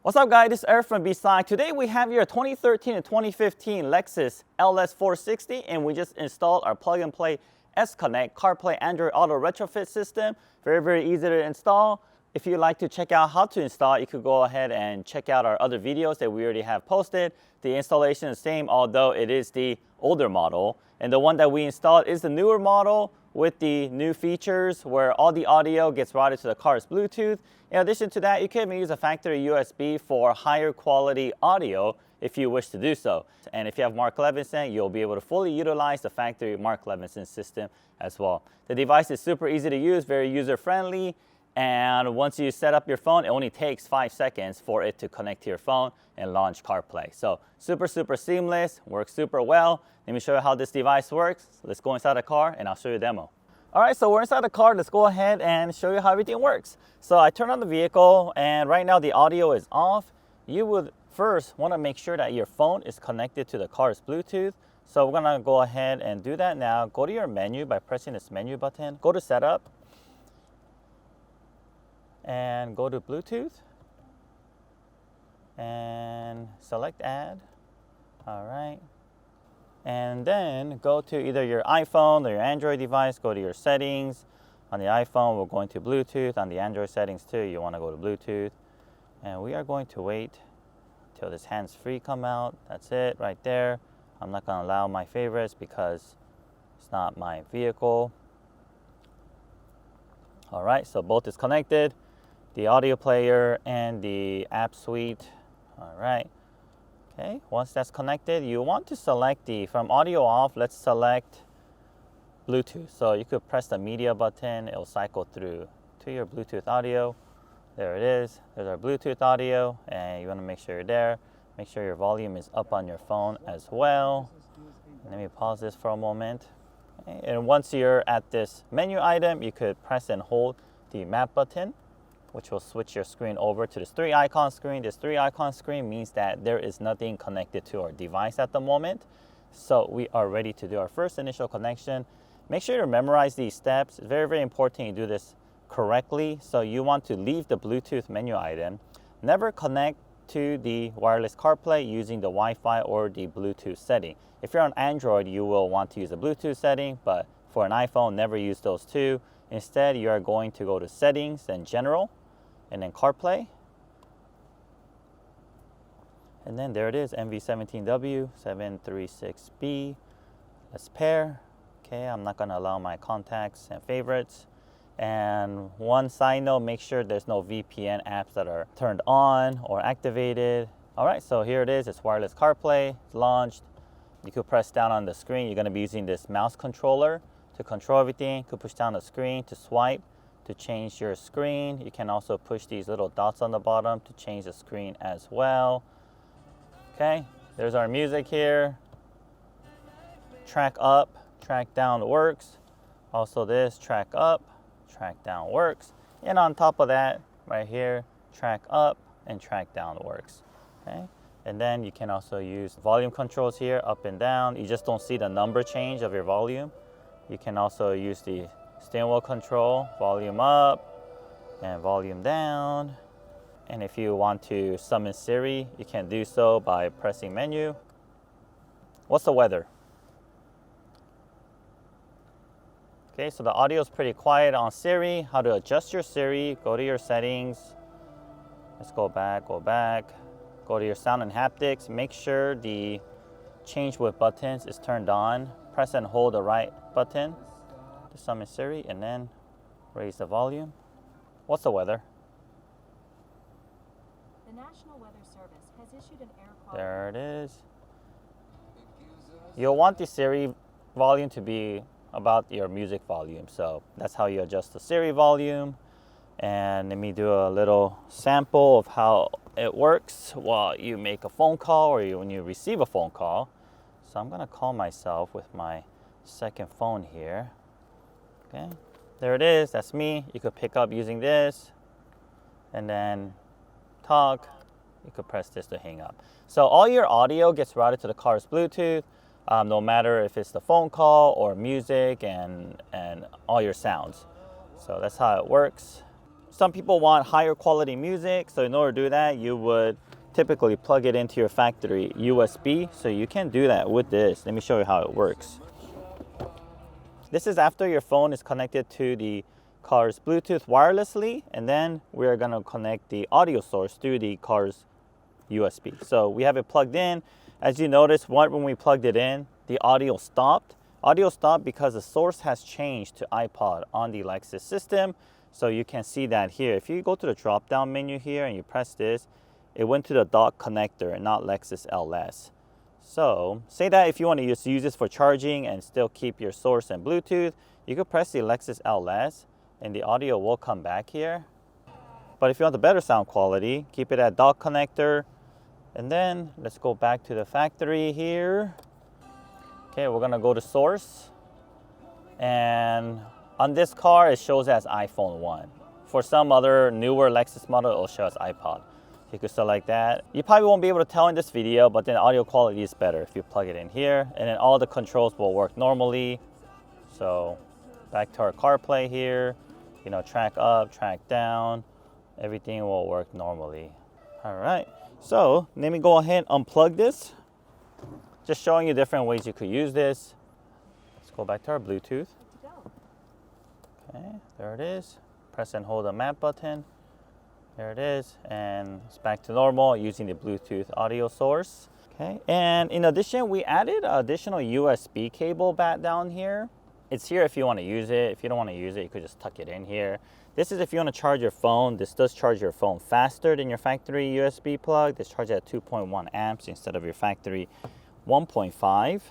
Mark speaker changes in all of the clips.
Speaker 1: What's up guys, this is Eric from B-Side. Today we have your 2013 and 2015 Lexus LS460 and we just installed our plug and play S-Connect CarPlay Android Auto retrofit system. Very easy to install. If you'd like to check out how to install, you could go ahead and check out our other videos that we already have posted. The installation is the same, although it is the older model. And the one that we installed is the newer model with the new features where all the audio gets routed to the car's Bluetooth. In addition to that, you can even use a factory USB for higher quality audio if you wish to do so. And if you have Mark Levinson, you'll be able to fully utilize the factory Mark Levinson system as well. The device is super easy to use, very user-friendly, and once you set up your phone, it only takes 5 seconds for it to connect to your phone and launch CarPlay. So super seamless, works super well. Let me show you how this device works. So let's go inside the car and I'll show you a demo. All right, so we're inside the car. Let's go ahead and show you how everything works. So I turn on the vehicle and right now the audio is off. You would first want to make sure that your phone is connected to the car's Bluetooth. So we're gonna go ahead and do that now. Go to your menu by pressing this menu button. Go to setup and go to Bluetooth and select add. All right. And then go to either your iPhone or your Android device, go to your settings. On the iPhone, we're going to Bluetooth. On the Android settings too, you want to go to Bluetooth. And we are going to wait till this hands-free come out. That's it right there. I'm not going to allow my favorites because it's not my vehicle. All right, so both is connected, the audio player and the app suite. All right. Okay, once that's connected, you want to select from audio off, let's select Bluetooth. So you could press the media button, it'll cycle through to your Bluetooth audio. There it is, there's our Bluetooth audio, and you want to make sure you're there. Make sure your volume is up on your phone as well. Let me pause this for a moment. Okay, and once you're at this menu item, you could press and hold the map button, which will switch your screen over to this 3 icon screen. This 3 icon screen means that there is nothing connected to our device at the moment. So we are ready to do our first initial connection. Make sure to memorize these steps. It's very important you do this correctly. So you want to leave the Bluetooth menu item. Never connect to the wireless CarPlay using the Wi-Fi or the Bluetooth setting. If you're on Android, you will want to use the Bluetooth setting, but for an iPhone, never use those two. Instead, you are going to go to settings and general, and then CarPlay. And then there it is, MV17W736B. Let's pair. Okay, I'm not gonna allow my contacts and favorites. And one side note, make sure there's no VPN apps that are turned on or activated. All right, so here it is, it's wireless CarPlay, it's launched. You could press down on the screen. You're gonna be using this mouse controller to control everything. You could push down the screen to swipe to change your screen. You can also push these little dots on the bottom to change the screen as well. Okay, there's our music here. Track up, track down works. Also this, track up, track down works. And on top of that, right here, track up and track down works. Okay, and then you can also use volume controls here, up and down. You just don't see the number change of your volume. You can also use the steering wheel control, volume up and volume down. And if you want to summon Siri, you can do so by pressing menu. What's the weather? Okay, so the audio is pretty quiet on Siri. How to adjust your Siri, go to your settings. Let's go back. Go to your sound and haptics. Make sure the change with buttons is turned on. Press and hold the right button to summon Siri and then raise the volume. What's the weather?
Speaker 2: The National Weather Service has issued an air quality.
Speaker 1: There it is. You'll want the Siri volume to be about your music volume. So that's how you adjust the Siri volume. And let me do a little sample of how it works while you make a phone call or when you receive a phone call. So I'm gonna call myself with my second phone here. Okay, there it is, that's me. You could pick up using this and then talk. You could press this to hang up. So all your audio gets routed to the car's Bluetooth, no matter if it's the phone call or music and all your sounds. So that's how it works. Some people want higher quality music, so in order to do that, you would typically plug it into your factory USB. So you can do that with this. Let me show you how it works. This is after your phone is connected to the car's Bluetooth wirelessly, and then we're gonna connect the audio source through the car's USB. So we have it plugged in. As you notice, when we plugged it in, the audio stopped. Audio stopped because the source has changed to iPod on the Lexus system. So you can see that here. If you go to the drop-down menu here and you press this, it went to the dock connector and not Lexus LS. So say that if you want to just use this for charging and still keep your source and Bluetooth, you could press the Lexus LS and the audio will come back here. But if you want the better sound quality, keep it at dock connector. And then let's go back to the factory here. Okay, we're gonna go to source. And on this car, it shows as iPhone 1. For some other newer Lexus model, it'll show as iPod. You could select that. You probably won't be able to tell in this video, but then audio quality is better if you plug it in here. And then all the controls will work normally. So back to our CarPlay here, you know, track up, track down, everything will work normally. All right, so let me go ahead and unplug this. Just showing you different ways you could use this. Let's go back to our Bluetooth. Okay, there it is. Press and hold the map button. There it is, and it's back to normal using the Bluetooth audio source. Okay, and in addition, we added an additional USB cable back down here. It's here if you want to use it. If you don't want to use it, you could just tuck it in here. This is if you want to charge your phone. This does charge your phone faster than your factory USB plug. This charges at 2.1 amps instead of your factory 1.5.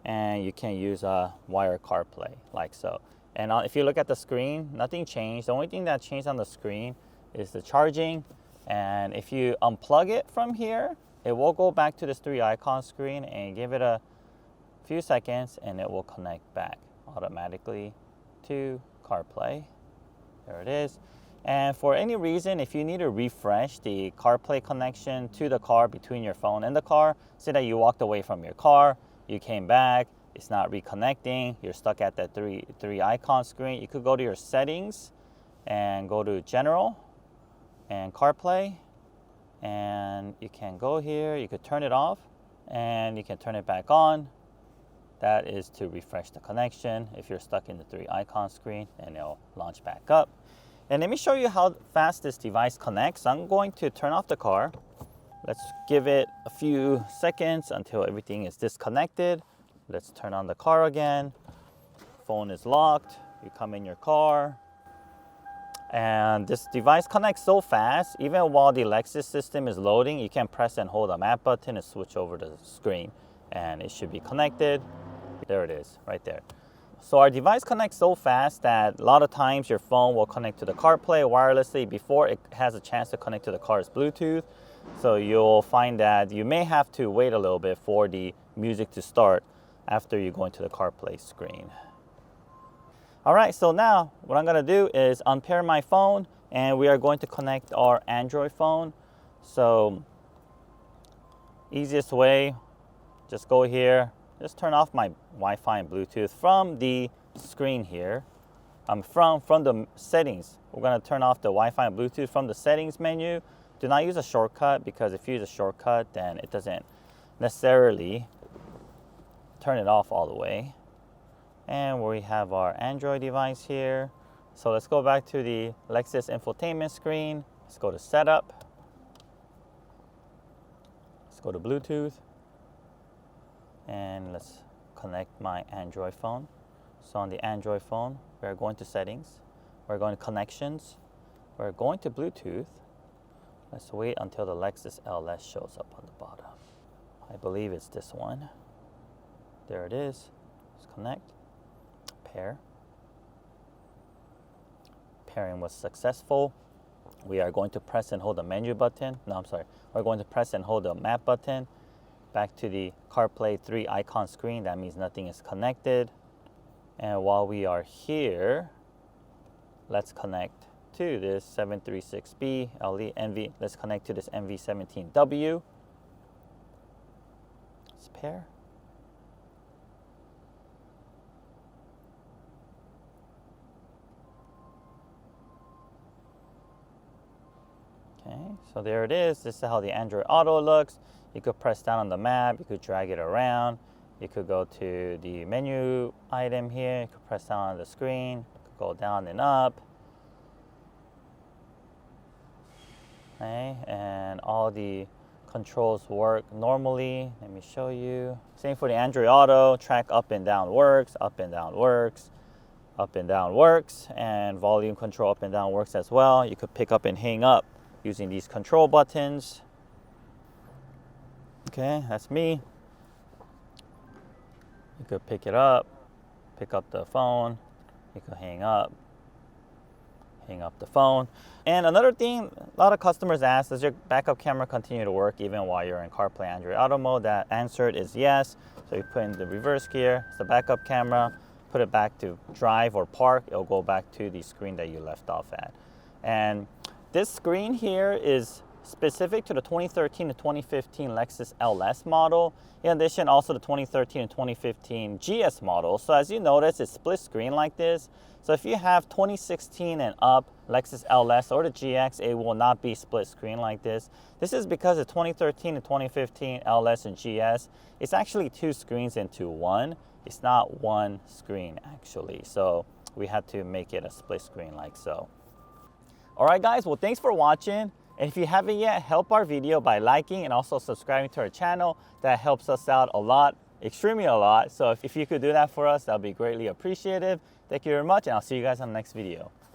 Speaker 1: And you can use a wire CarPlay like so. And if you look at the screen, nothing changed. The only thing that changed on the screen is the charging. And if you unplug it from here, it will go back to this 3 icon screen and give it a few seconds and it will connect back automatically to CarPlay. There it is. And for any reason, if you need to refresh the CarPlay connection to the car between your phone and the car, say that you walked away from your car, you came back, it's not reconnecting, you're stuck at that three icon screen, you could go to your settings and go to General and CarPlay, and you can go here, you could turn it off and you can turn it back on. That is to refresh the connection if you're stuck in the 3 icon screen, and it'll launch back up. And let me show you how fast this device connects. I'm going to turn off the car. Let's give it a few seconds until everything is disconnected. Let's turn on the car again. Phone is locked. You come in your car. And this device connects so fast, even while the Lexus system is loading, you can press and hold the map button and switch over the screen. And it should be connected. There it is, right there. So our device connects so fast that a lot of times your phone will connect to the CarPlay wirelessly before it has a chance to connect to the car's Bluetooth. So you'll find that you may have to wait a little bit for the music to start after you go into the CarPlay screen. All right, so now what I'm gonna do is unpair my phone and we are going to connect our Android phone. So easiest way, just go here, just turn off my Wi-Fi and Bluetooth from the screen here. From the settings. We're gonna turn off the Wi-Fi and Bluetooth from the settings menu. Do not use a shortcut, because if you use a shortcut, then it doesn't necessarily turn it off all the way. And we have our Android device here. So let's go back to the Lexus infotainment screen. Let's go to setup. Let's go to Bluetooth. And let's connect my Android phone. So on the Android phone, we're going to settings. We're going to connections. We're going to Bluetooth. Let's wait until the Lexus LS shows up on the bottom. I believe it's this one. There it is. Let's connect. Pair. Pairing was successful. We are going to press and hold the menu button. No, I'm sorry. We're going to press and hold the map button. Back to the CarPlay 3 icon screen. That means nothing is connected. And while we are here, let's connect to this 736B LE NV. Let's connect to this NV17W. Let's pair. so there it is. This is how the Android Auto looks. You could press down on the map, you could drag it around, you could go to the menu item here, you could press down on the screen, you could go down and up. Okay, and all the controls work normally. Let me show you. Same for the Android Auto, track up and down works, up and down works, up and down works, and volume control up and down works as well. You could pick up and hang up using these control buttons. Okay, that's me. You could pick it up, pick up the phone, you could hang up the phone. And another thing, a lot of customers ask, does your backup camera continue to work even while you're in CarPlay Android Auto mode? That answer is yes. So you put in the reverse gear, it's the backup camera, put it back to drive or park, it'll go back to the screen that you left off at. And this screen here is specific to the 2013 to 2015 Lexus LS model. In addition, also the 2013 and 2015 GS model. So as you notice, it's split screen like this. So if you have 2016 and up Lexus LS or the GX, it will not be split screen like this. This is because the 2013 and 2015 LS and GS, it's actually two screens into one. It's not one screen actually. So we had to make it a split screen like so. All right guys, well thanks for watching. And if you haven't yet, help our video by liking and also subscribing to our channel. That helps us out a lot, extremely a lot. So if you could do that for us, that would be greatly appreciated. Thank you very much, and I'll see you guys on the next video.